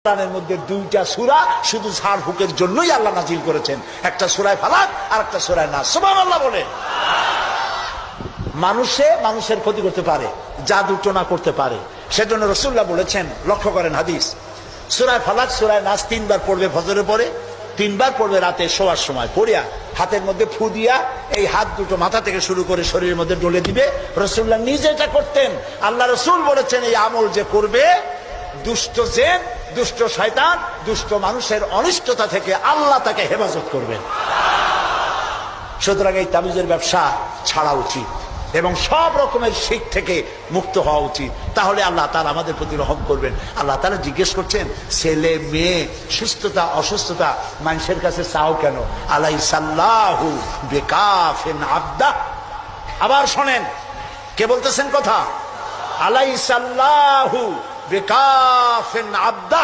কোরআনের মধ্যে দুইটা সূরা শুধু ঝাড় ফুঁকের জন্যই আল্লাহ নাজিল করেছেন, একটা সূরা ফালাক আর একটা সূরা নাস। সুবহানাল্লাহ বলে। মানুষের ক্ষতি করতে পারে, জাদু টোনা করতে পারে, সেজন্য রাসূলুল্লাহ বলেছেন, লক্ষ্য করেন হাদিস, সূরা ফালাক সূরা নাস 3 বার পড়বে ফজরের পরে, 3 বার পড়বে রাতে শোয়ার সময়, পড়িয়া হাতের মধ্যে ফু দিয়া এই হাত দুটো মাথা থেকে শুরু করে শরীরের মধ্যে ডলে দিবে। রাসূলুল্লাহ নিজে এটা করতেন। আল্লাহ রাসূল বলেছেন, এই আমল যে করবে, দুষ্ট জিন, দুষ্ট শয়তান, দুষ্ট মানুষের অনিষ্টতা থেকে আল্লাহ তাকে হেফাজত করবেন। সুতরাং এই তাবিজের ব্যবসা ছাড়া উচিত এবং সব রকমের শিখ থেকে মুক্ত হওয়া উচিত। তাহলে আল্লাহ তাআলা আমাদের প্রতি রহম করবেন। আল্লাহ তাআলা জিজ্ঞেস করছেন, ছেলে মেয়ে সুস্থতা অসুস্থতা মানুষের কাছে চাও কেন? আলাইসাল্লাহু বিকাফিন আবদা। আবার শোনেন, কে বলতেছেন কথা? আলাইসাল্লাহু বিকাফিন আবদা।